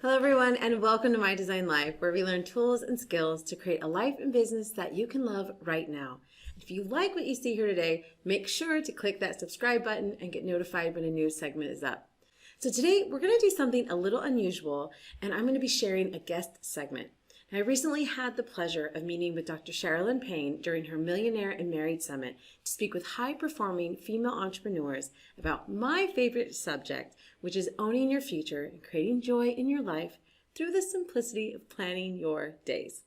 Hello, everyone, and welcome to My Design Life, where we learn tools and skills to create a life and business that you can love right now. If you like what you see here today, make sure to click that subscribe button and get notified when a new segment is up. So today, we're going to do something a little unusual, and I'm going to be sharing a guest segment. I recently had the pleasure of meeting with Dr. Sharalyn Payne during her Millionaire and Married Summit to speak with high-performing female entrepreneurs about my favorite subject, which is owning your future and creating joy in your life through the simplicity of planning your days.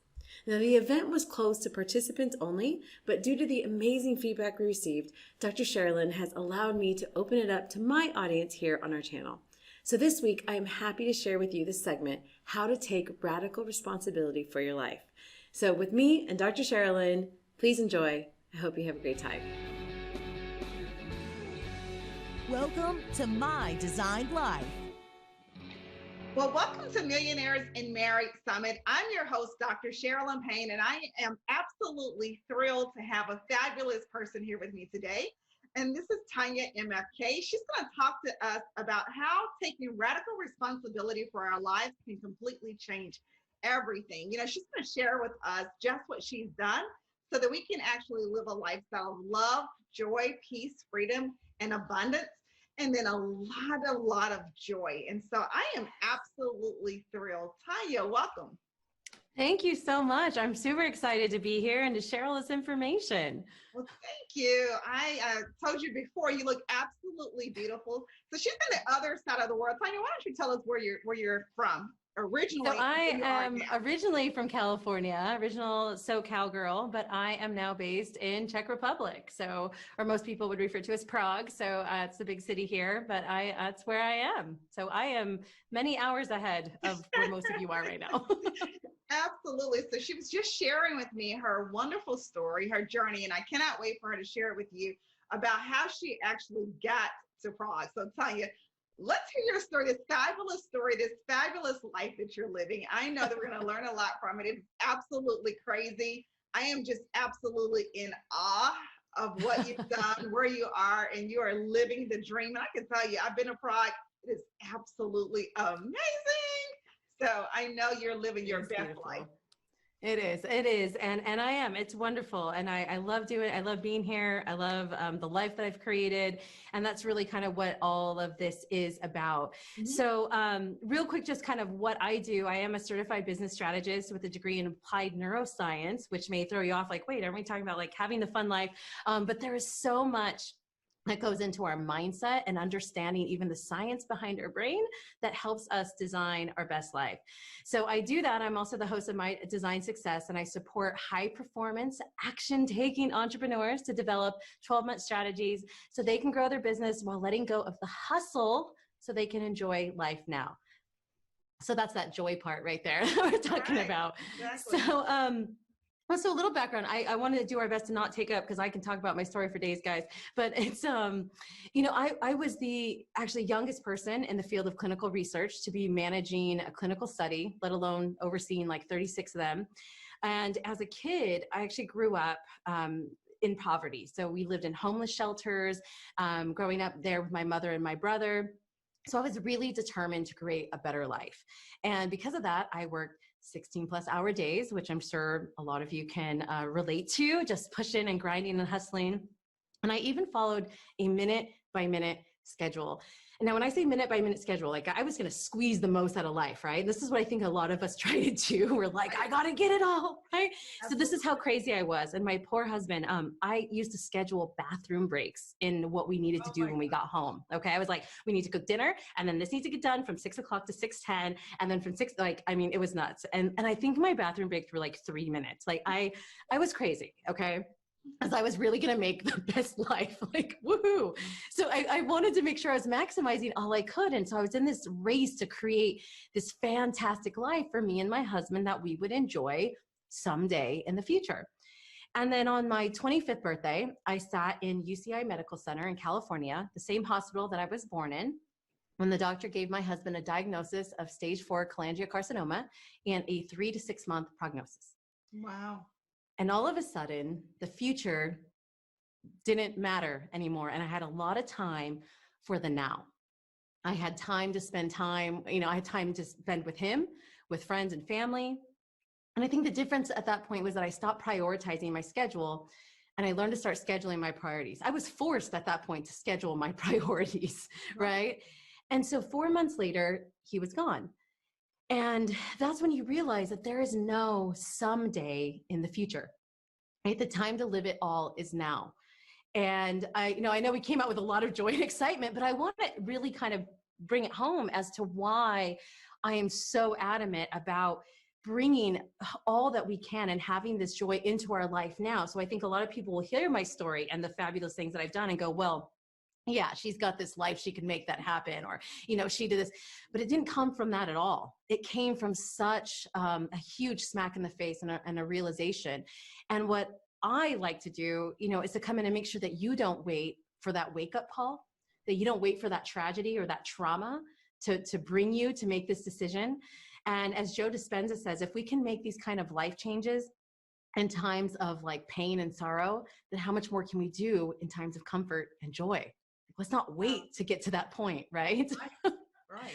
Now, the event was closed to participants only, but due to the amazing feedback we received, Dr. Sharalyn has allowed me to open it up to my audience here on our channel. So this week, I am happy to share with you this segment, How to Take Radical Responsibility for Your Life. So with me and Dr. Sharalyn, please enjoy. I hope you have a great time. Welcome to My Designed Life. Well, welcome to Millionaires and Married Summit. I'm your host, Dr. Sharalyn Payne, and I am absolutely thrilled to have a fabulous person here with me today. And this is Tanya MFK. She's going to talk to us about how taking radical responsibility for our lives can completely change everything. You know, she's going to share with us just what she's done so that we can actually live a lifestyle of love, joy, peace, freedom, and abundance, and then a lot of joy. And so I am absolutely thrilled. Tanya, welcome. Thank you so much. I'm super excited to be here and to share all this information. Well, thank you. I told you before, you look absolutely beautiful. So she's on the other side of the world. Tanya, why don't you tell us where you're from originally? So I am originally from California, original SoCal girl, but I am now based in Czech Republic. So, or most people would refer to as Prague. So it's the big city here, but that's where I am. So I am many hours ahead of where most of you are right now. Absolutely. So she was just sharing with me her wonderful story, her journey, and I cannot wait for her to share it with you about how she actually got to Prague. So Tanya, let's hear your story, this fabulous life that you're living. I know that we're going to learn a lot from it. It's absolutely crazy. I am just absolutely in awe of what you've done, where you are, and you are living the dream. And I can tell you, I've been to Prague. It is absolutely amazing. So I know you're living your best life. It is. And I am. It's wonderful. And I love doing it. I love being here. I love the life that I've created. And that's really kind of what all of this is about. Mm-hmm. So real quick, just kind of what I do. I am a certified business strategist with a degree in applied neuroscience, which may throw you off like, wait, aren't we talking about like having the fun life? But there is so much that goes into our mindset and understanding even the science behind our brain that helps us design our best life. So I do that. I'm also the host of My Design Success, and I support high performance, action-taking entrepreneurs to develop 12-month strategies so they can grow their business while letting go of the hustle so they can enjoy life now. So that's that joy part right there that we're talking about. Exactly. So a little background, I wanted to do our best to not take up because I can talk about my story for days, guys. But it's, you know, I was the actually youngest person in the field of clinical research to be managing a clinical study, let alone overseeing like 36 of them. And as a kid, I actually grew up in poverty. So we lived in homeless shelters, growing up there with my mother and my brother. So I was really determined to create a better life. And because of that, I worked 16-plus-hour days, which I'm sure a lot of you can relate to, just pushing and grinding and hustling. And I even followed a minute-by-minute schedule. And now when I say minute-by-minute schedule, like I was going to squeeze the most out of life, right? This is what I think a lot of us try to do. We're like, I got to get it all, right? Absolutely. So this is how crazy I was. And my poor husband, I used to schedule bathroom breaks in what we needed to do when we got home. Okay. I was like, we need to cook dinner. And then this needs to get done from 6 o'clock to 6:10. And then from 6, like, I mean, it was nuts. And I think my bathroom breaks were like 3 minutes. Like I was crazy. Okay. As I was really going to make the best life, like, woohoo. So I wanted to make sure I was maximizing all I could. And so I was in this race to create this fantastic life for me and my husband that we would enjoy someday in the future. And then on my 25th birthday, I sat in UCI Medical Center in California, the same hospital that I was born in, when the doctor gave my husband a diagnosis of stage 4 cholangiocarcinoma and a 3 to 6 month prognosis. Wow. And all of a sudden, the future didn't matter anymore. And I had a lot of time for the now. I had time to spend time, I had time to spend with him, with friends and family. And I think the difference at that point was that I stopped prioritizing my schedule and I learned to start scheduling my priorities. I was forced at that point to schedule my priorities, right? And so 4 months later, he was gone. And that's when you realize that there is no someday in the future, right? The time to live it all is now. And I know we came out with a lot of joy and excitement, but I want to really kind of bring it home as to why I am so adamant about bringing all that we can and having this joy into our life now. So I think a lot of people will hear my story and the fabulous things that I've done and go, well, yeah, she's got this life, she can make that happen, or, she did this, but it didn't come from that at all. It came from such a huge smack in the face and a realization. And what I like to do, is to come in and make sure that you don't wait for that wake up call, that you don't wait for that tragedy or that trauma to bring you to make this decision. And as Joe Dispenza says, if we can make these kind of life changes in times of like pain and sorrow, then how much more can we do in times of comfort and joy? Let's not wait to get to that point, right? Right.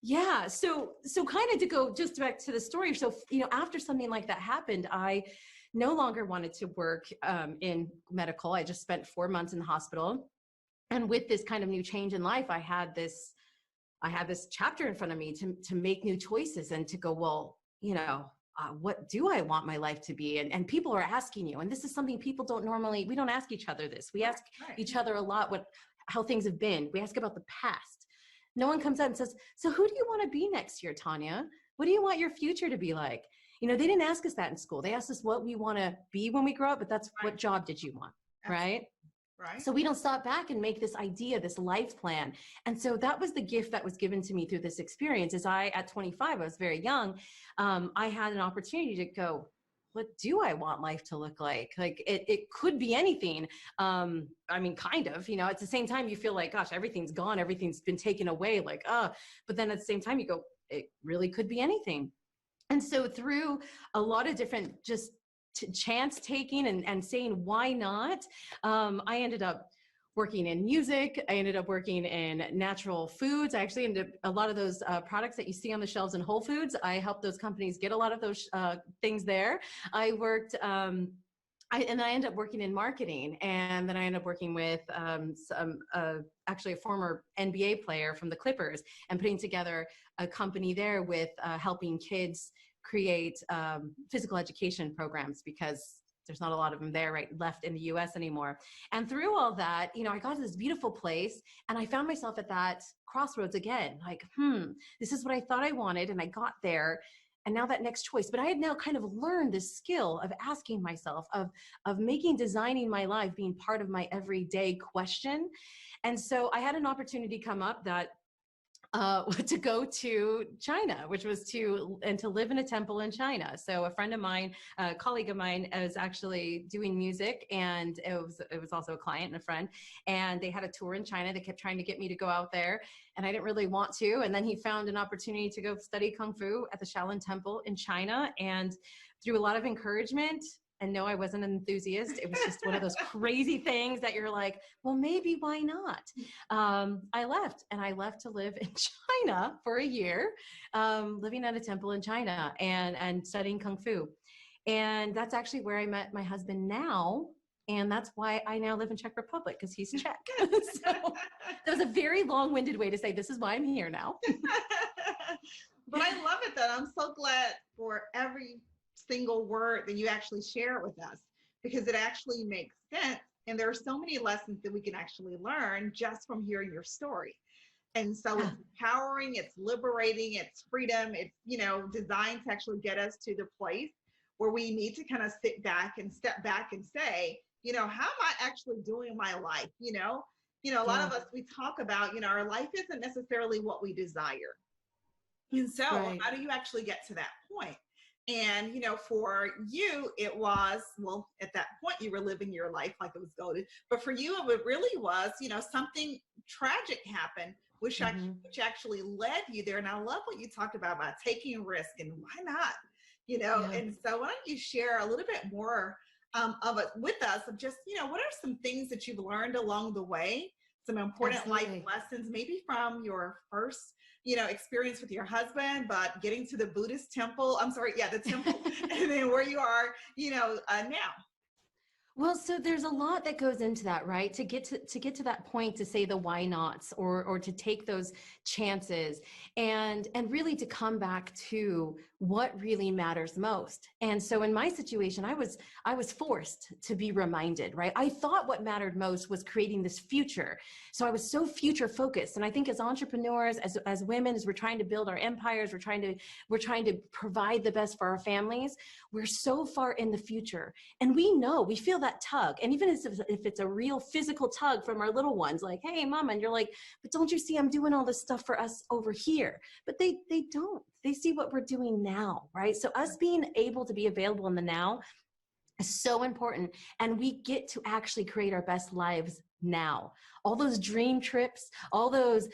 Yeah. So kind of to go just back to the story. So, after something like that happened, I no longer wanted to work in medical. I just spent 4 months in the hospital. And with this kind of new change in life, I had this chapter in front of me to make new choices and to go, well, what do I want my life to be? And people are asking you, and this is something people we don't ask each other this. We ask each other a lot how things have been. We ask about the past. No one comes out and says, so who do you want to be next year, Tanya? What do you want your future to be like? They didn't ask us that in school. They asked us what we want to be when we grow up, but that's what job did you want, right? Right. So we don't stop back and make this idea, this life plan. And so that was the gift that was given to me through this experience. At 25, I was very young. I had an opportunity to go, what do I want life to look like? Like it could be anything. Kind of, at the same time you feel like, gosh, everything's gone. Everything's been taken away. But then at the same time you go, it really could be anything. And so through a lot of different just chance taking and saying, why not? I ended up working in music. I ended up working in natural foods. I actually ended up, a lot of those products that you see on the shelves in Whole Foods, I helped those companies get a lot of those things there. I worked, I ended up working in marketing, and then I ended up working with actually a former NBA player from the Clippers and putting together a company there with helping kids create physical education programs because there's not a lot of them left in the US anymore. And through all that, I got to this beautiful place and I found myself at that crossroads again, like, this is what I thought I wanted. And I got there. And now that next choice, but I had now kind of learned this skill of asking myself, of making designing my life being part of my everyday question. And so I had an opportunity come up that to go to China, which was to live in a temple in China. So a friend of mine, a colleague of mine, was actually doing music, and it was also a client and a friend, and they had a tour in China. They kept trying to get me to go out there, and I didn't really want to. And then he found an opportunity to go study Kung Fu at the Sharalyn Temple in China, and through a lot of encouragement. And no, I wasn't an enthusiast. It was just one of those crazy things that you're like, well, maybe why not? I left to live in China for a year, living at a temple in China and studying Kung Fu. And that's actually where I met my husband now. And that's why I now live in Czech Republic, because he's Czech. So that was a very long-winded way to say, this is why I'm here now. But I love it though. I'm so glad for every single word that you actually share with us, because it actually makes sense. And there are so many lessons that we can actually learn just from hearing your story. And so it's empowering, it's liberating, it's freedom, it's, designed to actually get us to the place where we need to kind of sit back and step back and say, how am I actually doing my life? A lot of us, we talk about, our life isn't necessarily what we desire. And so how do you actually get to that point? And, for you, it was, well, at that point you were living your life like it was golden, but for you, it really was, something tragic happened, which actually led you there. And I love what you talked about taking risk and why not, and so why don't you share a little bit more of it with us of just, what are some things that you've learned along the way some important Absolutely. life lessons, maybe from your first, experience with your husband, but getting to the Buddhist temple. I'm sorry, yeah, the temple, and then where you are, now. Well, so there's a lot that goes into that, right? To get to that point, to say the why nots, or to take those chances, and really to come back to what really matters most. And so in my situation, I was forced to be reminded, right? I thought what mattered most was creating this future. So I was so future focused. And I think as entrepreneurs, as women, as we're trying to build our empires, we're trying to provide the best for our families, we're so far in the future. And we feel that tug. And even if it's a real physical tug from our little ones, like, hey, mama, and you're like, but don't you see I'm doing all this stuff for us over here? But they don't. They see what we're doing now, right? So us being able to be available in the now is so important. And we get to actually create our best lives now. All those dream trips, all those,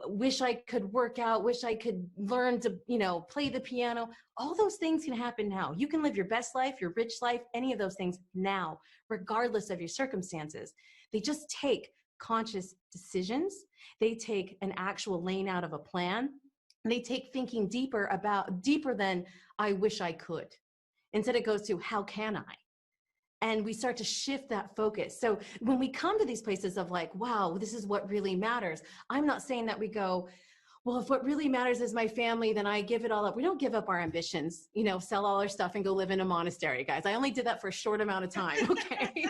wish I could work out, wish I could learn to, play the piano. All those things can happen now. You can live your best life, your rich life, any of those things now, regardless of your circumstances. They just take conscious decisions. They take an actual laying out of a plan. They take thinking deeper than I wish I could. Instead, it goes to how can I? And we start to shift that focus. So when we come to these places of like, wow, this is what really matters. I'm not saying that we go, well, if what really matters is my family, then I give it all up. We don't give up our ambitions, sell all our stuff and go live in a monastery, guys. I only did that for a short amount of time, okay?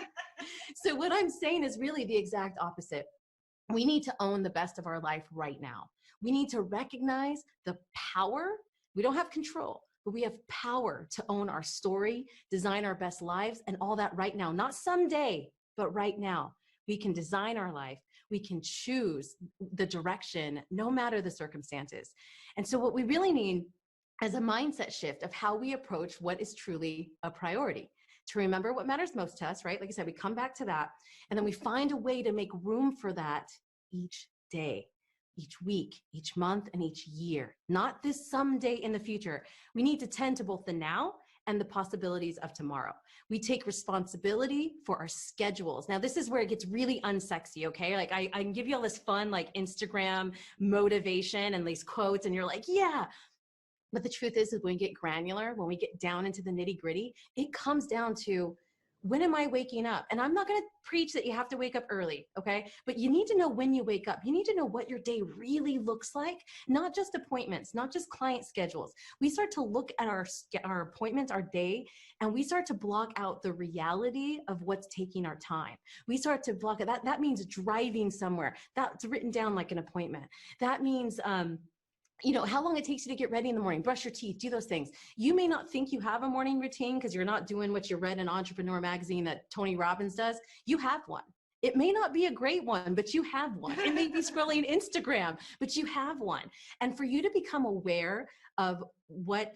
So what I'm saying is really the exact opposite. We need to own the best of our life right now. We need to recognize the power. We don't have control, but we have power to own our story, design our best lives, and all that right now. Not someday, but right now. We can design our life. We can choose the direction, no matter the circumstances. And so what we really need is a mindset shift of how we approach what is truly a priority. To remember what matters most to us, right? Like I said, we come back to that, and then we find a way to make room for that each day, each week, each month, and each year. Not this someday in the future. We need to tend to both the now and the possibilities of tomorrow. We take responsibility for our schedules. Now, this is where it gets really unsexy, okay? Like I can give you all this fun, like Instagram motivation and these quotes, and you're like, yeah. But the truth is when we get granular, when we get down into the nitty gritty, it comes down to, when am I waking up? And I'm not going to preach that you have to wake up early, okay? But you need to know when you wake up. You need to know what your day really looks like, not just appointments, not just client schedules. We start to look at our appointments, our day, and we start to block out the reality of what's taking our time. We start to block it. That means driving somewhere. That's written down like an appointment. That means, how long it takes you to get ready in the morning, brush your teeth, do those things. You may not think you have a morning routine because you're not doing what you read in Entrepreneur Magazine that Tony Robbins does. You have one. It may not be a great one, but you have one. It may be scrolling Instagram, but you have one. And for you to become aware of what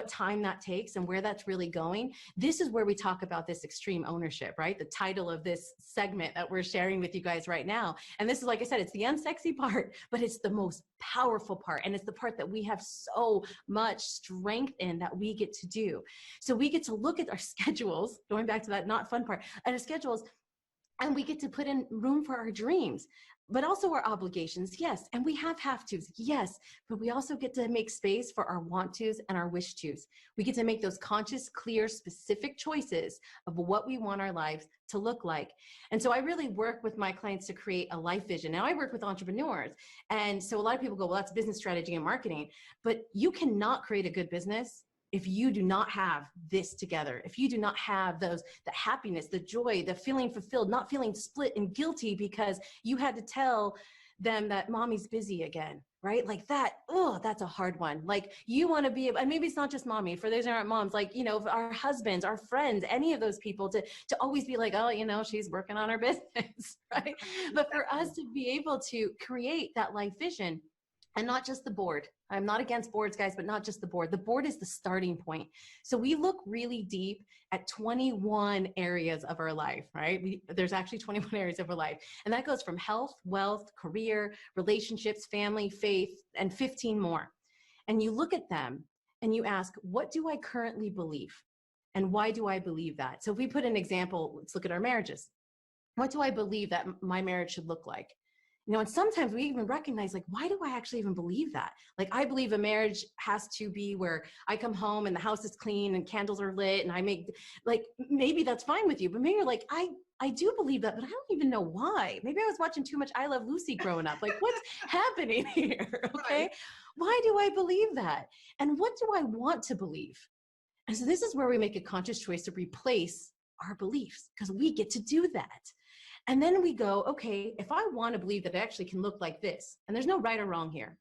time that takes and where that's really going, this is where we talk about this extreme ownership, right? The title of this segment that we're sharing with you guys right now. And this is, like I said, it's the unsexy part, but it's the most powerful part. And it's the part that we have so much strength in that we get to do. So we get to look at our schedules, going back to that not fun part, at our schedules, and we get to put in room for our dreams, but also our obligations. Yes. And we have tos. Yes. But we also get to make space for our want tos and our wish tos. We get to make those conscious, clear, specific choices of what we want our lives to look like. And so I really work with my clients to create a life vision. Now I work with entrepreneurs. And so a lot of people go, well, that's business strategy and marketing, but you cannot create a good business if you do not have this together, if you do not have the happiness, the joy, the feeling fulfilled, not feeling split and guilty because you had to tell them that mommy's busy again, right? Like that, that's a hard one. Like you want to be, and maybe it's not just mommy, for those who aren't moms, like, our husbands, our friends, any of those people to always be like, oh, she's working on her business, right? But for us to be able to create that life vision, and not just the board. I'm not against boards, guys, but not just the board. The board is the starting point. So we look really deep at 21 areas of our life, right? There's actually 21 areas of our life. And that goes from health, wealth, career, relationships, family, faith, and 15 more. And you look at them and you ask, what do I currently believe? And why do I believe that? So if we put an example, let's look at our marriages. What do I believe that my marriage should look like? and sometimes we even recognize, like, why do I actually even believe that? Like, I believe a marriage has to be where I come home and the house is clean and candles are lit and I make, like, maybe that's fine with you, but maybe you're like, I do believe that, but I don't even know why. Maybe I was watching too much I Love Lucy growing up. Like, what's happening here? Okay. Right. Why do I believe that? And what do I want to believe? And so this is where we make a conscious choice to replace our beliefs, because we get to do that. And then we go, okay, if I want to believe that it actually can look like this, and there's no right or wrong here,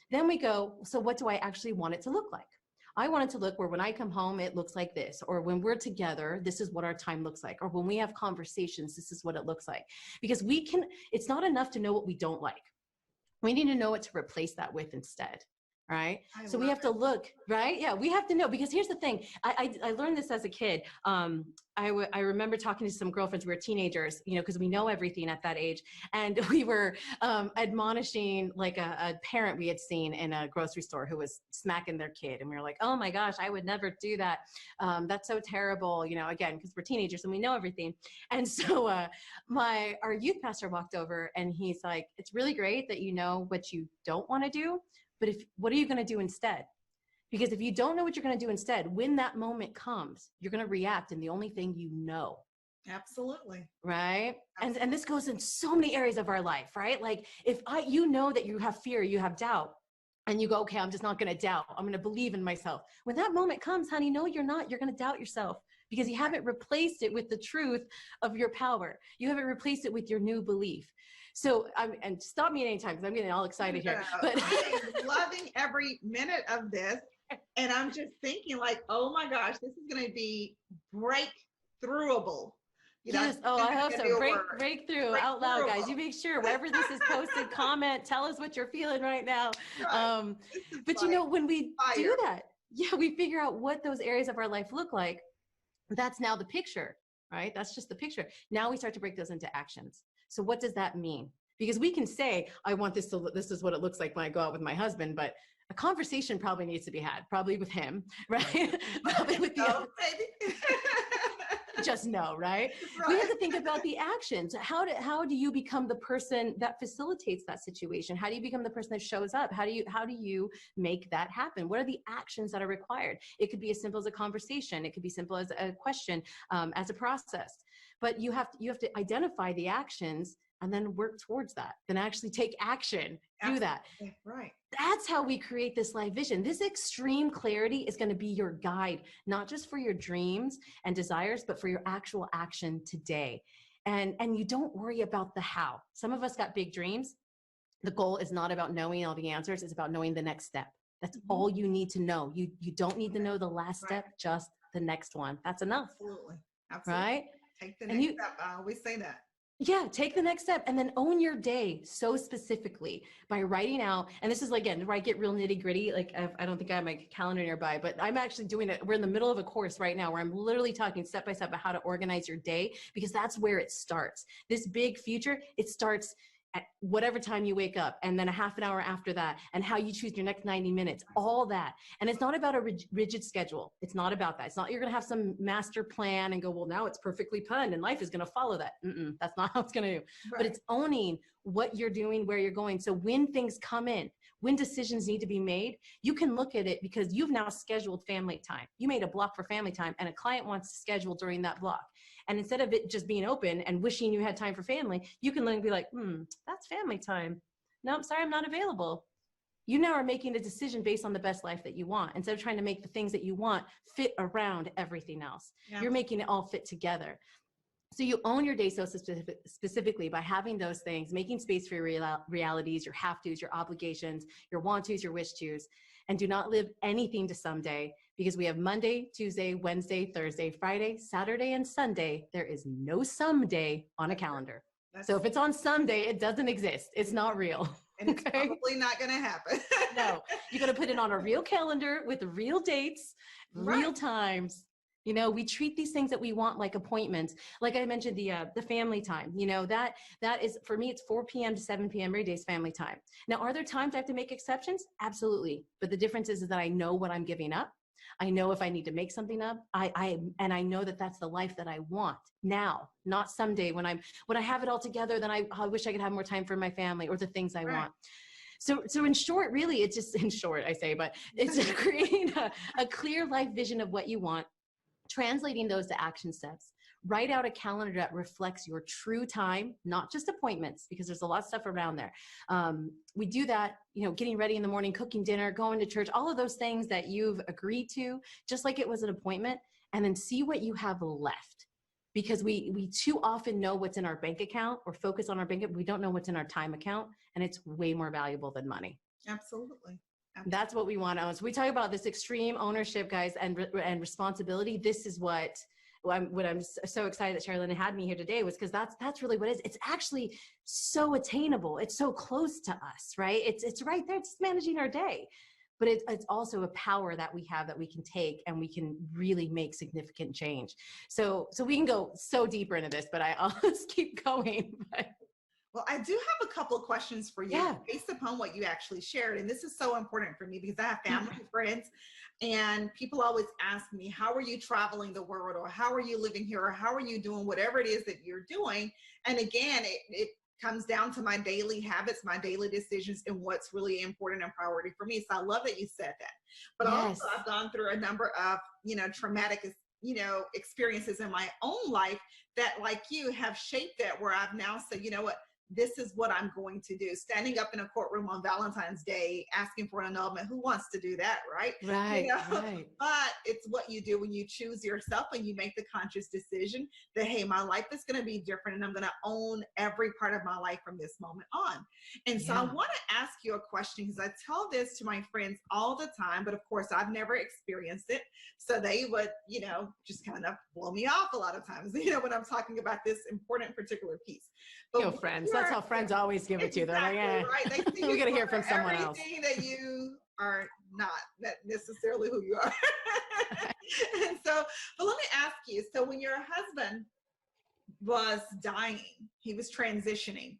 then we go, so what do I actually want it to look like? I want it to look where when I come home, it looks like this, or when we're together, this is what our time looks like, or when we have conversations, this is what it looks like. Because it's not enough to know what we don't like. We need to know what to replace that with instead. Right. So we have to look, right? Yeah, we have to know, because here's the thing. I learned this as a kid. I remember talking to some girlfriends, we were teenagers, because we know everything at that age. And we were admonishing like a parent we had seen in a grocery store who was smacking their kid. And we were like, oh my gosh, I would never do that. That's so terrible, again, because we're teenagers and we know everything. And so our youth pastor walked over and he's like, it's really great that you know what you don't want to do. But what are you going to do instead? Because if you don't know what you're going to do instead, when that moment comes, you're going to react in the only thing you know. Absolutely. Right. Absolutely. And this goes in so many areas of our life, right? Like if you know that you have fear, you have doubt, and you go, okay, I'm just not going to doubt. I'm going to believe in myself. When that moment comes, honey, no, you're not. You're going to doubt yourself because you haven't replaced it with the truth of your power. You haven't replaced it with your new belief. So, and stop me at any time because I'm getting all excited here. But I am loving every minute of this. And I'm just thinking like, oh my gosh, this is going to be breakthroughable. Yes. Oh, I hope so. Breakthrough out loud, guys. You make sure wherever this is posted, comment, tell us what you're feeling right now. Right. But when we do that, we figure out what those areas of our life look like. That's now the picture, right? That's just the picture. Now we start to break those into actions. So what does that mean? Because we can say, I want this is what it looks like when I go out with my husband, but a conversation probably needs to be had, probably with him, right? Probably with baby. Just know, right? We have to think about the actions. How do you become the person that facilitates that situation? How do you become the person that shows up? How do you make that happen? What are the actions that are required? It could be as simple as a conversation. It could be simple as a question, as a process. But you have to identify the actions and then work towards that. Then actually take action. Do that. Right. That's how we create this life vision. This extreme clarity is going to be your guide, not just for your dreams and desires, but for your actual action today. And you don't worry about the how. Some of us got big dreams. The goal is not about knowing all the answers. It's about knowing the next step. That's all you need to know. You don't need to know the last step, just the next one. That's enough. Absolutely. Right? Take the next step. I always say that. Yeah, take the next step and then own your day so specifically by writing out. And this is, again, where I get real nitty gritty. Like, I don't think I have my calendar nearby, but I'm actually doing it. We're in the middle of a course right now where I'm literally talking step by step about how to organize your day, because that's where it starts. This big future, it starts at whatever time you wake up, and then a half an hour after that, and how you choose your next 90 minutes, all that. And it's not about a rigid schedule. It's not about that. It's not, you're going to have some master plan and go, well, now it's perfectly planned and life is going to follow that. That's not how it's going to do. But it's owning what you're doing, where you're going. So when things come in, when decisions need to be made, you can look at it because you've now scheduled family time. You made a block for family time and a client wants to schedule during that block. And instead of it just being open and wishing you had time for family, you can then be like, that's family time. No, I'm sorry, I'm not available. You now are making a decision based on the best life that you want, instead of trying to make the things that you want fit around everything else. Yeah. You're making it all fit together. So you own your day so specifically by having those things, making space for your realities, your have-tos, your obligations, your want-tos, your wish-tos, and do not live anything to someday, because we have Monday, Tuesday, Wednesday, Thursday, Friday, Saturday, and Sunday. There is no someday on a calendar. So if it's on someday, it doesn't exist. It's not real. And it's probably not going to happen. No, you're going to put it on a real calendar with real dates, real times. You know, we treat these things that we want like appointments. Like I mentioned, the family time, you know, that is, for me, it's 4 p.m. to 7 p.m. every day is family time. Now, are there times I have to make exceptions? Absolutely. But the difference is that I know what I'm giving up. I know if I need to make something up, and I know that that's the life that I want now, not someday when I have it all together, then I wish I could have more time for my family or the things I want. So in short, really, it's just in short, I say, but it's creating a clear life vision of what you want, translating those to action steps. Write out a calendar that reflects your true time, not just appointments, because there's a lot of stuff around there. We do that, getting ready in the morning, cooking dinner, going to church, all of those things that you've agreed to, just like it was an appointment, and then see what you have left. Because we too often know what's in our bank account or focus on our bank account. We don't know what's in our time account, and it's way more valuable than money. Absolutely. That's what we want to own. So we talk about this extreme ownership, guys, and responsibility. This is what I'm so excited that Sharalyn had me here today, was because that's really what it is. It's actually so attainable. It's so close to us, right? It's right there. It's managing our day. But it's also a power that we have that we can take, and we can really make significant change. So we can go so deeper into this, but I'll just keep going. Well, I do have a couple of questions for you based upon what you actually shared. And this is so important for me because I have family and friends, and people always ask me, how are you traveling the world? Or how are you living here? Or how are you doing whatever it is that you're doing? And again, it comes down to my daily habits, my daily decisions, and what's really important and priority for me. So I love that you said that. But also I've gone through a number of, traumatic, experiences in my own life that, like you, have shaped that, where I've now said, you know what, this is what I'm going to do. Standing up in a courtroom on Valentine's Day, asking for an annulment. Who wants to do that, right? Right, right. But it's what you do when you choose yourself and you make the conscious decision that, hey, my life is going to be different, and I'm going to own every part of my life from this moment on. And so I want to ask you a question, because I tell this to my friends all the time, but of course I've never experienced it. So they would, just kind of blow me off a lot of times, when I'm talking about this important particular piece. But friends, that's how friends always give it to you. They're like, right? They see we got to hear from someone else. Everything that you are not necessarily who you are. And so, but let me ask you, so when your husband was dying, he was transitioning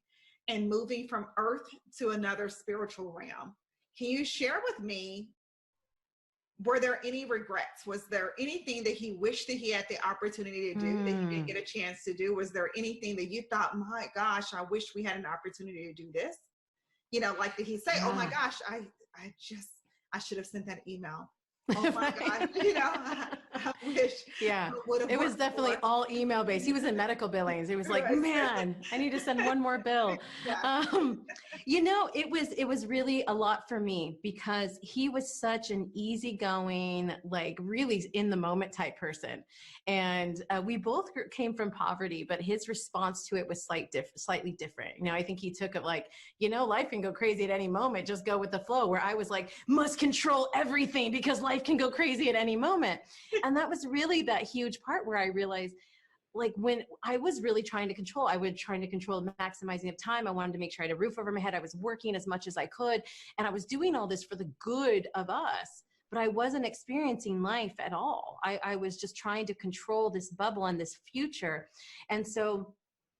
and moving from earth to another spiritual realm, can you share with me, were there any regrets? Was there anything that he wished that he had the opportunity to do that he didn't get a chance to do? Was there anything that you thought, my gosh, I wish we had an opportunity to do this? Like, did he say, oh my gosh, I should have sent that email. Oh my God, I wish. Yeah, it was definitely all email based. He was in medical billings. It was like, man, I need to send one more bill. It was really a lot for me, because he was such an easygoing, like really in the moment type person. And we both came from poverty, but his response to it was slightly different. I think he took it like, life can go crazy at any moment. Just go with the flow. Where I was like, must control everything because life can go crazy at any moment. And that was really that huge part where I realized, like, when I was really trying to control, maximizing of time. I wanted to make sure I had a roof over my head. I was working as much as I could, and I was doing all this for the good of us, but I wasn't experiencing life at all. I was just trying to control this bubble and this future. And so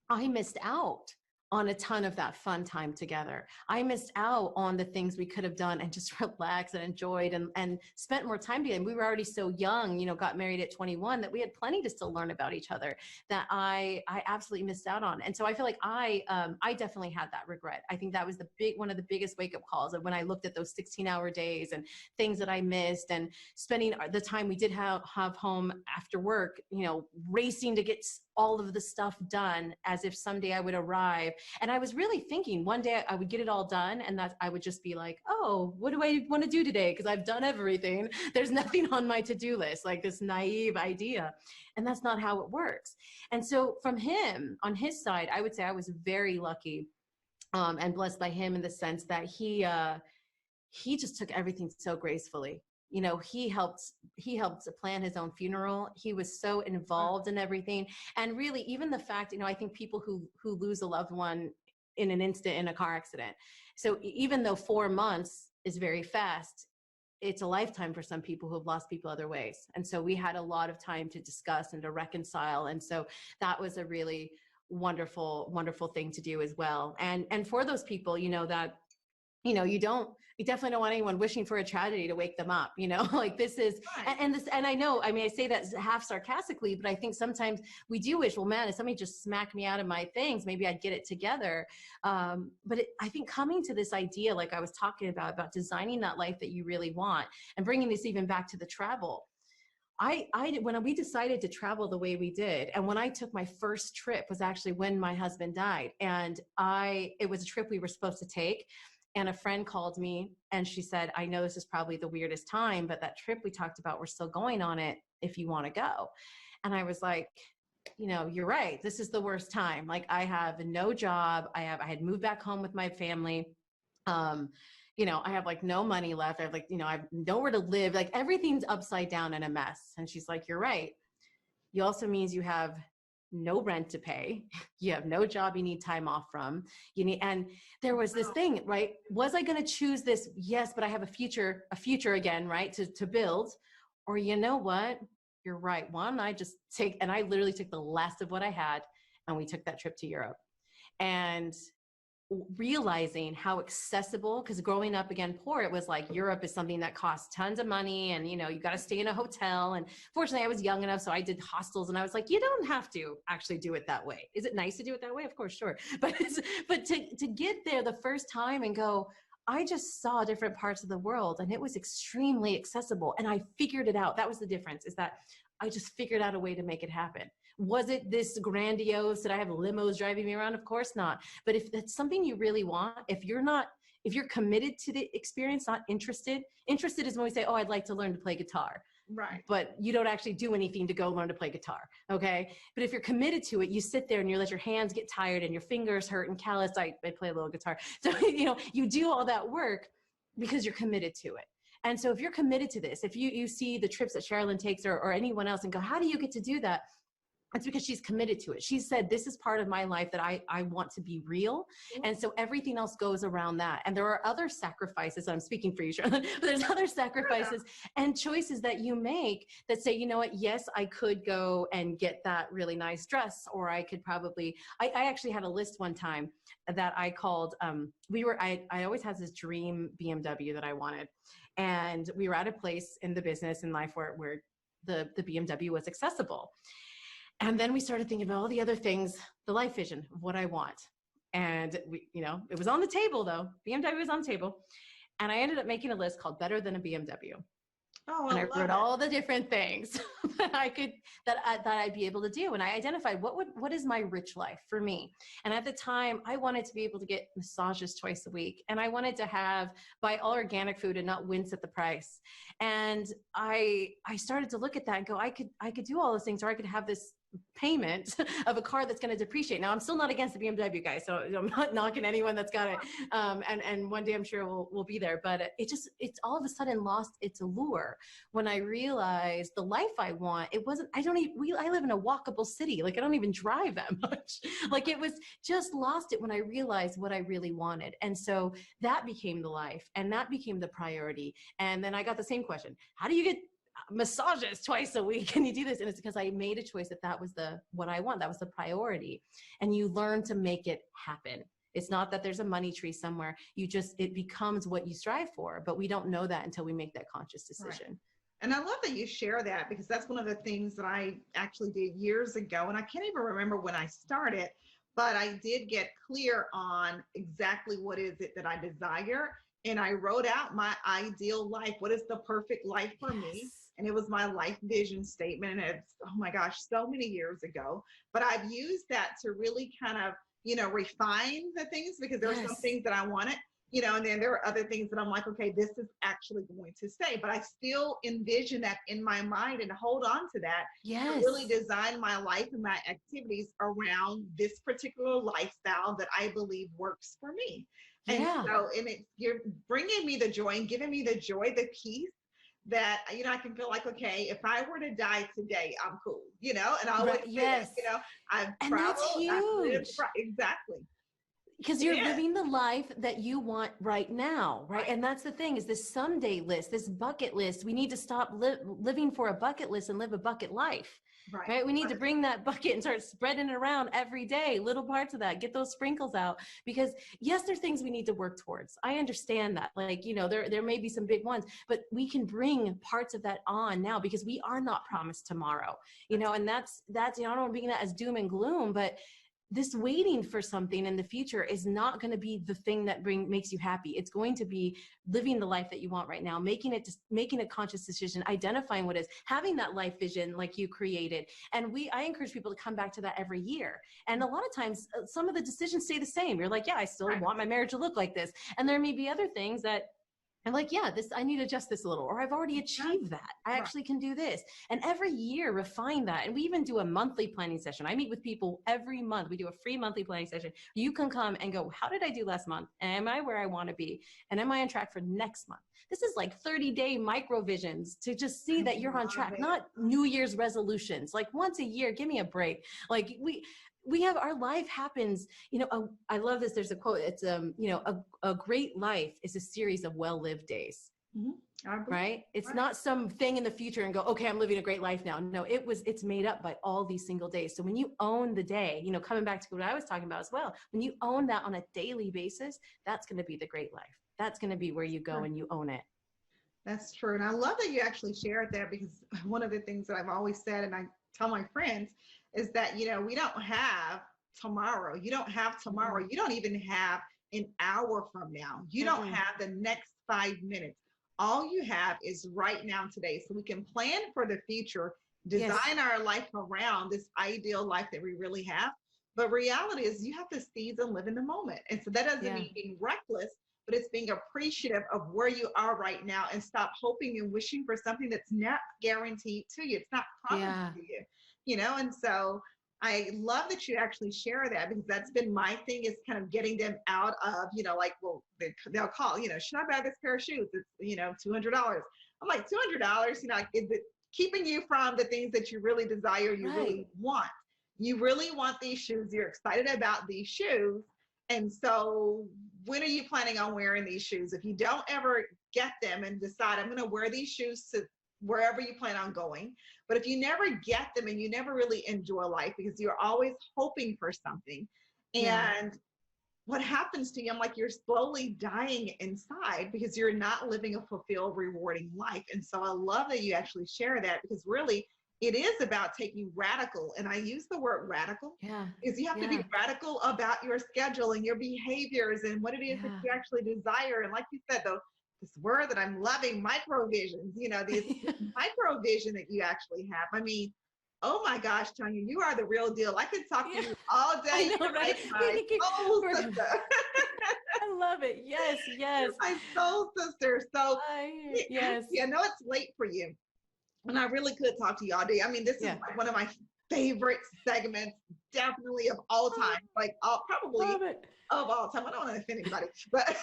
I missed out on a ton of that fun time together. I missed out on the things we could have done and just relaxed and enjoyed and spent more time together. We were already so young, got married at 21, that we had plenty to still learn about each other that I absolutely missed out on. And so I feel like I definitely had that regret. I think that was one of the biggest wake up calls of when I looked at those 16-hour days and things that I missed, and spending the time we did have home after work, racing to get all of the stuff done as if someday I would arrive. And I was really thinking one day I would get it all done, and that I would just be like, oh, what do I want to do today? Because I've done everything. There's nothing on my to-do list, like this naive idea. And that's not how it works. And so from him, on his side, I would say I was very lucky and blessed by him in the sense that he just took everything so gracefully. He helped to plan his own funeral. He was so involved in everything. And really, even the fact, I think people who lose a loved one in an instant in a car accident. So even though 4 months is very fast, it's a lifetime for some people who have lost people other ways. And so we had a lot of time to discuss and to reconcile. And so that was a really wonderful, wonderful thing to do as well. And for those people, that you know, you definitely don't want anyone wishing for a tragedy to wake them up, you know, like this is, Right. and I know, I mean, I say that half sarcastically, but I think sometimes we do wish, well, man, if somebody just smacked me out of my things, maybe I'd get it together. But I think coming to this idea, like I was talking about designing that life that you really want and bringing this even back to the travel. When we decided to travel the way we did, and when I took my first trip was actually when my husband died. And it was a trip we were supposed to take. And a friend called me and she said, I know this is probably the weirdest time, but that trip we talked about, we're still going on it if you want to go. And I was like, you know, you're right. This is the worst time. Like I have no job. I had moved back home with my family. You know, I have like no money left. I have like, you know, I have nowhere to live. Like everything's upside down and a mess. And she's like, you're right. You also means you have no rent to pay. You have no job you need time off from. And there was this thing, right? Was I going to choose this? Yes, but I have a future again, right? To build. Or you know what? You're right. One, I literally took the last of what I had and we took that trip to Europe. And realizing how accessible, because growing up again poor, it was like Europe is something that costs tons of money and you know you got to stay in a hotel, and fortunately I was young enough so I did hostels, and I was like, you don't have to actually do it that way. Is it nice to do it that way? Of course, sure. But to get there the first time and go, I just saw different parts of the world and it was extremely accessible and I figured it out. That was the difference, is that I just figured out a way to make it happen. Was it this grandiose? Did I have limos driving me around? Of course not. But if that's something you really want, if you're committed to the experience, not interested is when we say, oh, I'd like to learn to play guitar. Right. But you don't actually do anything to go learn to play guitar. Okay. But if you're committed to it, you sit there and you let your hands get tired and your fingers hurt and callous. I play a little guitar. So, you know, you do all that work because you're committed to it. And so if you're committed to this, if you see the trips that Sharalyn takes or anyone else and go, how do you get to do that? It's because she's committed to it. She said, this is part of my life that I want to be real. And so everything else goes around that. And there are other sacrifices. I'm speaking for you, Sharalyn, but there's other sacrifices and choices that you make that say, you know what, yes, I could go and get that really nice dress, or I could probably, I actually had a list one time that I called, I always had this dream BMW that I wanted. And we were at a place in the business in life where the BMW was accessible. And then we started thinking about all the other things, the life vision of what I want. And it was on the table though. BMW was on the table. And I ended up making a list called Better Than a BMW. Oh, and I wrote all the different things that I'd be able to do. And I identified what is my rich life for me. And at the time I wanted to be able to get massages twice a week. And I wanted to buy all organic food and not wince at the price. And I started to look at that and go, I could do all those things, or I could have this payment of a car that's going to depreciate. Now I'm still not against the BMW guys, so I'm not knocking anyone that's got it. And one day I'm sure we'll be there, but it's all of a sudden lost its allure when I realized the life I want. I live in a walkable city. Like I don't even drive that much. Like it was just lost it when I realized what I really wanted. And so that became the life, and that became the priority. And then I got the same question: how do you get massages twice a week? Can you do this? And it's because I made a choice that was what I want. That was the priority. And you learn to make it happen. It's not that there's a money tree somewhere. It becomes what you strive for, but we don't know that until we make that conscious decision. Right. And I love that you share that, because that's one of the things that I actually did years ago. And I can't even remember when I started, but I did get clear on exactly what is it that I desire. And I wrote out my ideal life. What is the perfect life for me? And it was my life vision statement. And it's, oh my gosh, so many years ago. But I've used that to really kind of, refine the things, because there are some things that I wanted, and then there are other things that I'm like, okay, this is actually going to stay. But I still envision that in my mind and hold on to that. To really design my life and my activities around this particular lifestyle that I believe works for me. And you're bringing me the joy and giving me the joy, the peace that, I can feel like, okay, if I were to die today, I'm cool, and I always say that, I've traveled, I've lived, exactly. because you're living the life that you want right now, right? And that's the thing, is this someday list, this bucket list. We need to stop living for a bucket list and live a bucket life, right? We need to bring that bucket and start spreading it around every day, little parts of that, get those sprinkles out. Because yes, there's things we need to work towards. I understand that, like, you know, there may be some big ones, but we can bring parts of that on now, because we are not promised tomorrow, you know. And that's, you know, I don't want to bring that as doom and gloom, but this waiting for something in the future is not going to be the thing that makes you happy. It's going to be living the life that you want right now, making a conscious decision, identifying what is, having that life vision like you created. And I encourage people to come back to that every year. And a lot of times, some of the decisions stay the same. You're like, yeah, I still want my marriage to look like this. And there may be other things that I'm like, yeah, I need to adjust this a little, or I've already achieved that. I actually can do this. And every year refine that. And we even do a monthly planning session. I meet with people every month. We do a free monthly planning session. You can come and go, how did I do last month? Am I where I want to be? And am I on track for next month? This is like 30-day micro visions to just see that you're on track, not New Year's resolutions. Like once a year, give me a break. Like we have, our life happens, you know, I love this. There's a quote. It's, you know, a great life is a series of well-lived days, right? It's not some thing in the future and go, okay, I'm living a great life now. No, it's made up by all these single days. So when you own the day, you know, coming back to what I was talking about as well, when you own that on a daily basis, that's going to be the great life. That's going to be where you go and you own it. That's true. And I love that you actually shared that, because one of the things that I've always said, and I tell my friends, is that, you know, we don't have tomorrow. You don't have tomorrow. You don't even have an hour from now. You don't have the next 5 minutes. All you have is right now, today. So we can plan for the future, design our life around this ideal life that we really have. But reality is, you have to seize and live in the moment. And so that doesn't mean being reckless, but it's being appreciative of where you are right now, and stop hoping and wishing for something that's not guaranteed to you. It's not promised to you, you know? And so I love that you actually share that, because that's been my thing, is kind of getting them out of, you know, like, well, they'll call, you know, should I buy this pair of shoes? It's, you know, $200. I'm like, $200, you know, like, is it keeping you from the things that you really desire, you really want? You really want these shoes. You're excited about these shoes. And so when are you planning on wearing these shoes? If you don't ever get them and decide, I'm going to wear these shoes to wherever you plan on going, but if you never get them and you never really enjoy life, because you're always hoping for something, and what happens to you, I'm like, you're slowly dying inside, because you're not living a fulfilled, rewarding life. And so I love that you actually share that, because really it is about taking radical, and I use the word radical, is you have to be radical about your schedule and your behaviors and what it is that you actually desire. And like you said, though, this word that I'm loving, microvisions, you know, this microvision that you actually have. I mean, oh my gosh, Tanya, you are the real deal. I could talk to you all day. I know, right? I love it. Yes, yes. My soul sister. So yes. I know it's late for you, and I really could talk to you all day. I mean, this is like one of my favorite segments, definitely of all time. Like, probably of all time. I don't want to offend anybody, but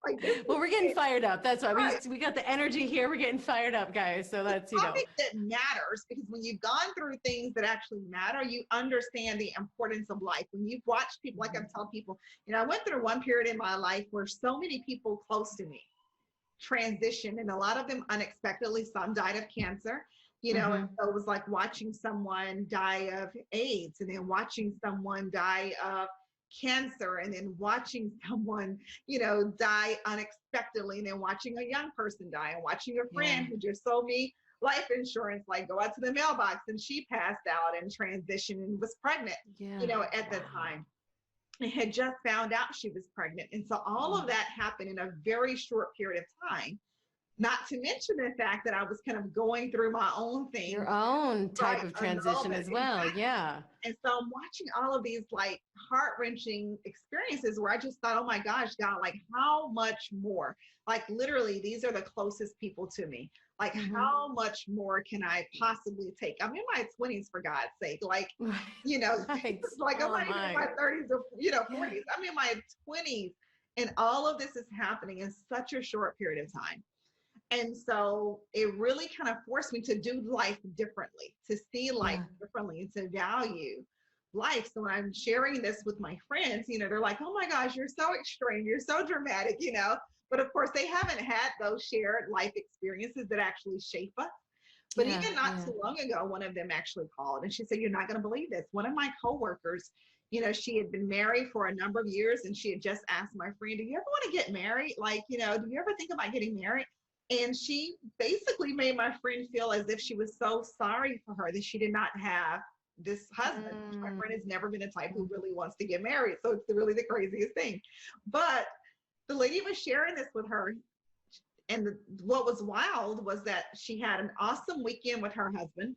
like, well, we're getting fired up. That's why we got the energy here. We're getting fired up, guys. So that's, you know, that matters, because when you've gone through things that actually matter, you understand the importance of life. When you've watched people, like I'm telling people, you know, I went through one period in my life where so many people close to me transitioned, and a lot of them unexpectedly. Some died of cancer, you know, and so it was like watching someone die of AIDS, and then watching someone die of cancer, and then watching someone, you know, die unexpectedly, and then watching a young person die, and watching a friend who just sold me life insurance, like, go out to the mailbox, and she passed out and transitioned and was pregnant, you know, at the time. And had just found out she was pregnant. And so all of that happened in a very short period of time. Not to mention the fact that I was kind of going through my own thing. Your own type of transition as well. Yeah. And so I'm watching all of these like heart-wrenching experiences where I just thought, oh my gosh, God, like how much more? Like literally, these are the closest people to me. Like how much more can I possibly take? I'm in my 20s, for God's sake. Like, you know, like I'm not even in my 30s or, you know, 40s. I'm in my 20s, and all of this is happening in such a short period of time. And so it really kind of forced me to do life differently, to see life differently, and to value life. So when I'm sharing this with my friends, they're like, oh my gosh, you're so extreme, you're so dramatic, but of course they haven't had those shared life experiences that actually shape us. But Yeah, even not yeah. too long ago, one of them actually called and she said, you're not going to believe this. One of my coworkers, she had been married for a number of years and she had just asked my friend, do you ever want to get married? Like, do you ever think about getting married? And she basically made my friend feel as if she was so sorry for her that she did not have this husband. My friend has never been the type who really wants to get married. So it's really the craziest thing. But the lady was sharing this with her. And what was wild was that she had an awesome weekend with her husband.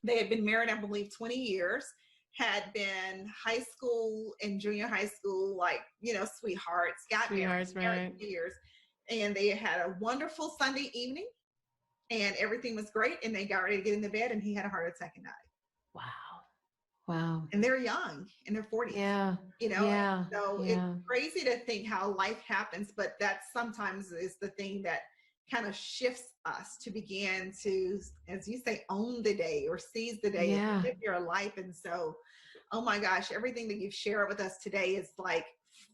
They had been married, I believe, 20 years, had been high school and junior high school, like, sweethearts, got married Right. years. And they had a wonderful Sunday evening and everything was great. And they got ready to get in the bed and he had a heart attack and died. Wow. Wow. And they're young in their 40s. Yeah. And so it's crazy to think how life happens, but that sometimes is the thing that kind of shifts us to begin to, as you say, own the day or seize the day and live your life. And so, oh my gosh, everything that you've shared with us today is like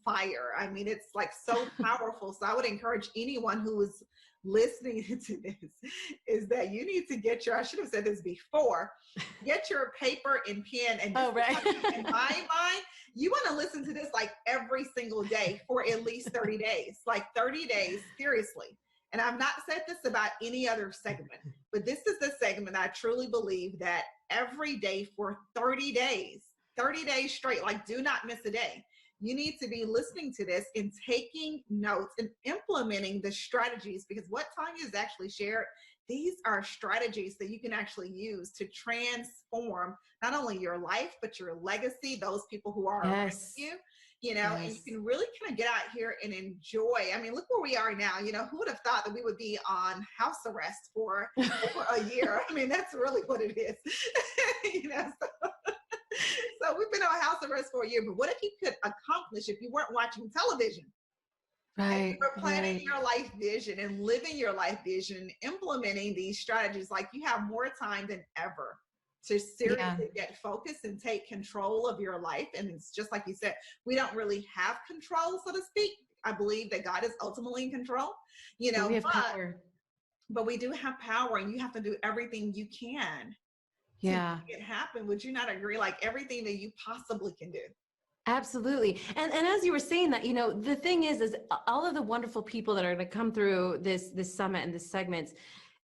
fire. I mean, it's like so powerful. So I would encourage anyone who is listening to this is that you need to get I should have said this before, get your paper and pen and in my mind, you want to listen to this like every single day for at least 30 days, like 30 days, seriously. And I've not said this about any other segment, but this is the segment I truly believe that every day for 30 days straight, like do not miss a day. You need to be listening to this and taking notes and implementing the strategies, because what Tanya has actually shared, these are strategies that you can actually use to transform not only your life, but your legacy, those people who are around you, and you can really kind of get out here and enjoy. I mean, look where we are now. Who would have thought that we would be on house arrest for a year? I mean, that's really what it is. So we've been on house arrest for a year, but what if you could accomplish if you weren't watching television? Right. And you were planning your life vision and living your life vision and implementing these strategies, like you have more time than ever to seriously get focused and take control of your life. And it's just like you said, we don't really have control, so to speak. I believe that God is ultimately in control, we have power. But we do have power, and you have to do everything you can to make it happen. Would you not agree? Like everything that you possibly can do. Absolutely. And as you were saying that, the thing is all of the wonderful people that are going to come through this summit and this segments,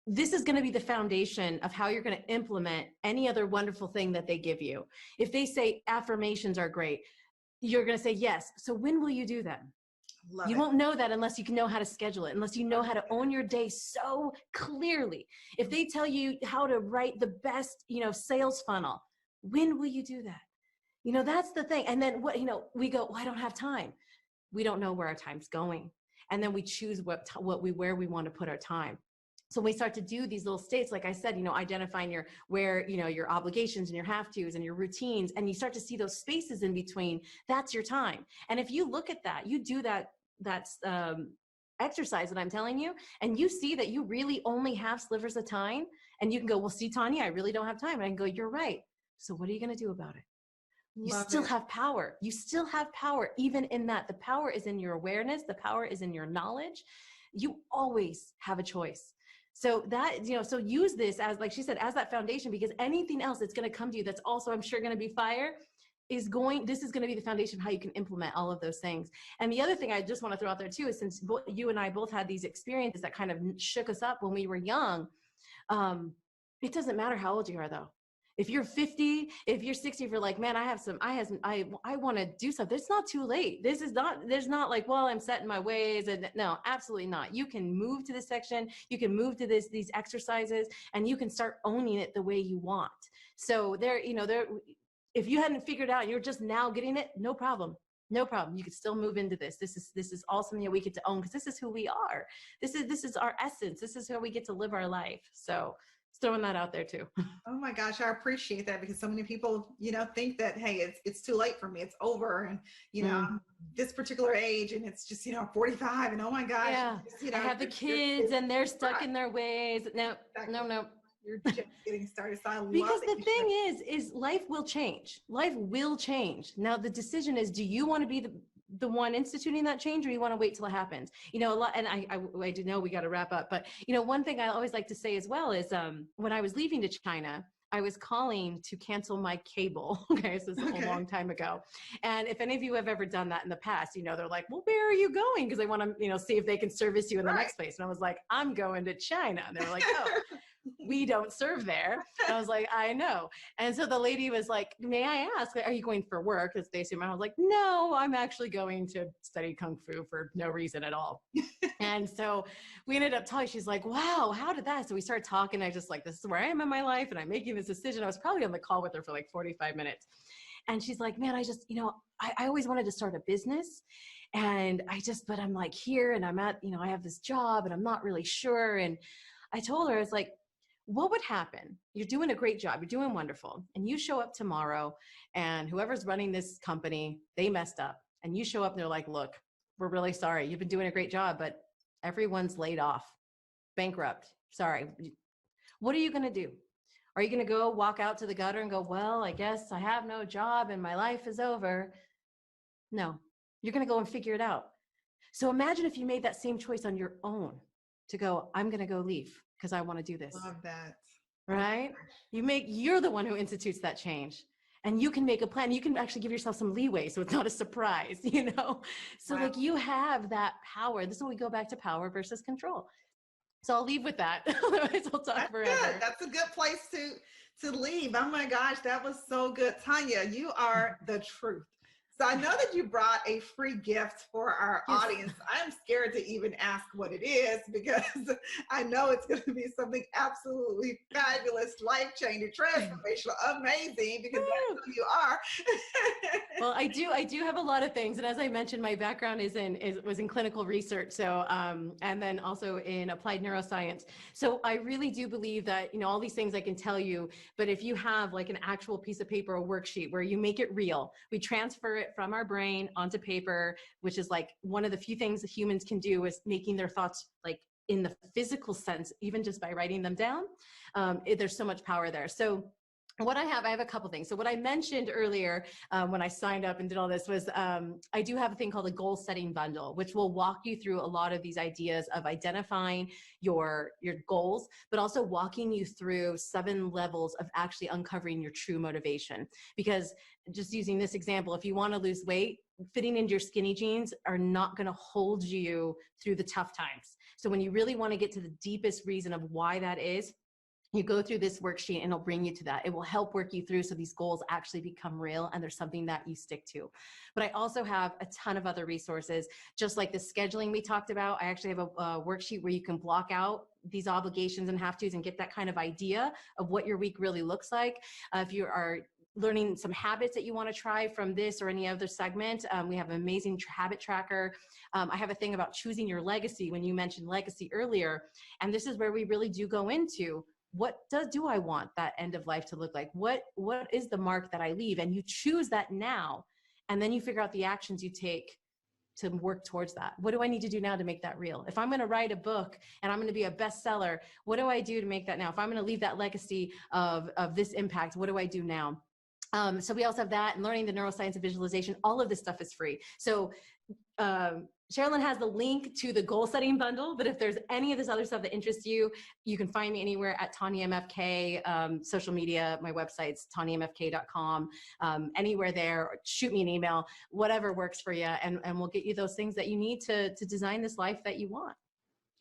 this is going to be the foundation of how you're going to implement any other wonderful thing that they give you. If they say affirmations are great, you're going to say yes. So when will you do them? You won't know that unless you can know how to schedule it, unless you know how to own your day so clearly. If they tell you how to write the best, sales funnel, when will you do that? That's the thing. And then we go, well, I don't have time. We don't know where our time's going. And then we choose where we want to put our time. So we start to do these little states, like I said, identifying your obligations and your have tos and your routines, and you start to see those spaces in between. That's your time. And if you look at that, you do that exercise that I'm telling you, and you see that you really only have slivers of time, and you can go, well, see, Tanya, I really don't have time. And I can go, you're right. So what are you going to do about it? You still have power. You still have power, even in that. The power is in your awareness. The power is in your knowledge. You always have a choice. So that, so use this as, like she said, as that foundation, because anything else that's going to come to you that's also, I'm sure, going to be fire this is going to be the foundation of how you can implement all of those things. And the other thing I just want to throw out there too is, since you and I both had these experiences that kind of shook us up when we were young, it doesn't matter how old you are though. If you're 50, if you're 60, if you're like, man, I want to do something. It's not too late. There's not like, well, I'm set in my ways. And no, absolutely not. You can move to this section. You can move to these exercises, and you can start owning it the way you want. So if you hadn't figured out, you're just now getting it, no problem. No problem. You could still move into this. This is all something that we get to own, because this is who we are. This is our essence. This is how we get to live our life. So throwing that out there too. Oh my gosh, I appreciate that, because so many people, think that, hey, it's too late for me. It's over. And, I'm this particular age, and it's just, 45, and oh my gosh. Yeah. I have the kids and they're stuck in their ways. No. You're just getting started. So I love Because that the you thing is life will change. Life will change. Now the decision is, do you want to be the one instituting that change, or you want to wait till it happens? You know, a lot, and I do know we got to wrap up, but you know, one thing I always like to say as well is, when I was leaving to China, I was calling to cancel my cable. Okay. So this is a long time ago. And if any of you have ever done that in the past, you know, they're like, well, where are you going? Because they want to, you know, see if they can service you in the next place. And I was like, I'm going to China. And they were like, oh, we don't serve there. And I was like, I know. And so the lady was like, may I ask, are you going for work? Because they assume I was like, no, I'm actually going to study Kung Fu for no reason at all. And so we ended up talking. She's like, wow, how did that? So we started talking. I just like, this is where I am in my life, and I'm making this decision. I was probably on the call with her for like 45 minutes. And she's like, man, I just, you know, I always wanted to start a business. And but I'm like here, and I'm at, you know, I have this job and I'm not really sure. And I told her, I was like, what would happen? You're doing a great job. You're doing wonderful. And you show up tomorrow, and whoever's running this company, they messed up. And you show up and they're like, look, we're really sorry. You've been doing a great job, but everyone's laid off, bankrupt. Sorry. What are you going to do? Are you going to go walk out to the gutter and go, well, I guess I have no job and my life is over? No, you're going to go and figure it out. So imagine if you made that same choice on your own to go, I'm going to go leave because I want to do this. love that. Right? You're the one who institutes that change, and you can make a plan. You can actually give yourself some leeway, so it's not a surprise, you know? So like you have that power. This is when we go back to power versus control. So I'll leave with that. Otherwise we'll talk forever. Good. That's a good place to leave. Oh my gosh, that was so good. Tanya, you are the truth. So I know that you brought a free gift for our audience. I'm scared to even ask what it is, because I know it's going to be something absolutely fabulous, life-changing, transformational, amazing, because that's who you are. Well, I do have a lot of things. And as I mentioned, my background was in clinical research. So, and then also in applied neuroscience. So I really do believe that, you know, all these things I can tell you, but if you have like an actual piece of paper, a worksheet where you make it real, we transfer it from our brain onto paper, which is like one of the few things that humans can do, is making their thoughts like in the physical sense, even just by writing them down. There's so much power there. So what I have a couple things. So what I mentioned earlier when I signed up and did all this was I do have a thing called a goal setting bundle, which will walk you through a lot of these ideas of identifying your goals, but also walking you through 7 levels of actually uncovering your true motivation. Because just using this example, if you want to lose weight, fitting into your skinny jeans are not going to hold you through the tough times. So when you really want to get to the deepest reason of why that is, you go through this worksheet and it'll bring you to that. It will help work you through so these goals actually become real and there's something that you stick to. But I also have a ton of other resources, just like the scheduling we talked about. I actually have a worksheet where you can block out these obligations and have-tos and get that kind of idea of what your week really looks like. If you are learning some habits that you want to try from this or any other segment, we have an amazing habit tracker. I have a thing about choosing your legacy when you mentioned legacy earlier. And this is where we really do go into, what do I want that end of life to look like? What is the mark that I leave? And you choose that now, and then you figure out the actions you take to work towards that. What do I need to do now to make that real? If I'm going to write a book and I'm going to be a bestseller, what do I do to make that now? If I'm going to leave that legacy of this impact, what do I do now? So we also have that, and learning the neuroscience of visualization. All of this stuff is free. So Sharalyn has the link to the goal setting bundle, but if there's any of this other stuff that interests you, you can find me anywhere at Tanya MFK, social media, my website's tanyamfk.com, anywhere there, shoot me an email, whatever works for you. And we'll get you those things that you need to design this life that you want.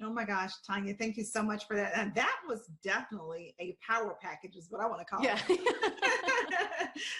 Oh my gosh, Tanya, thank you so much for that. And that was definitely a power package is what I want to call it.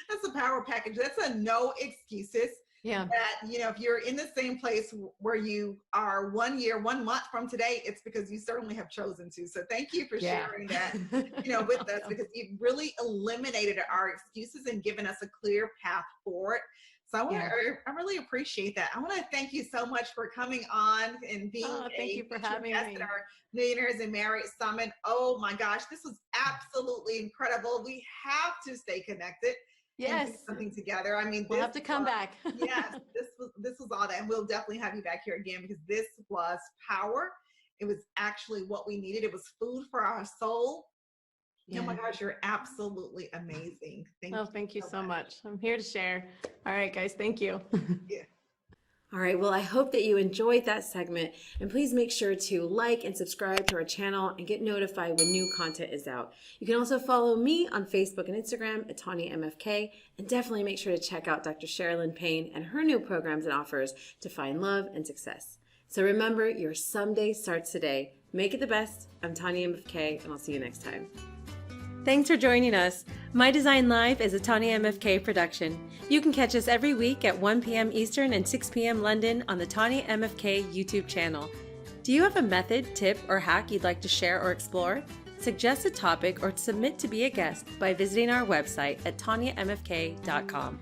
That's a power package. That's a no excuses. Yeah. That, you know, if you're in the same place where you are 1 year, 1 month from today, it's because you certainly have chosen to. So thank you for sharing that, you know, with us, because you've really eliminated our excuses and given us a clear path forward. So I really appreciate that. I want to thank you so much for coming on and being thank you for having me at our Millionaires and Married Summit. Oh my gosh, this was absolutely incredible. We have to stay connected. Yes. And do something together. I mean, we'll have to come back. Yes, this was all that. And we'll definitely have you back here again, because this was power. It was actually what we needed. It was food for our soul. Oh my gosh, you're absolutely amazing. Thank you so much. I'm here to share. All right, guys, thank you. Yeah. All right, well, I hope that you enjoyed that segment, and please make sure to like and subscribe to our channel and get notified when new content is out. You can also follow me on Facebook and Instagram at Tanya MFK, and definitely make sure to check out Dr. Sharalyn Payne and her new programs and offers to find love and success. So remember, your someday starts today. Make it the best. I'm Tanya MFK, and I'll see you next time. Thanks for joining us. My Design Live is a Tanya MFK production. You can catch us every week at 1 p.m. Eastern and 6 p.m. London on the Tanya MFK YouTube channel. Do you have a method, tip, or hack you'd like to share or explore? Suggest a topic or submit to be a guest by visiting our website at tanyamfk.com.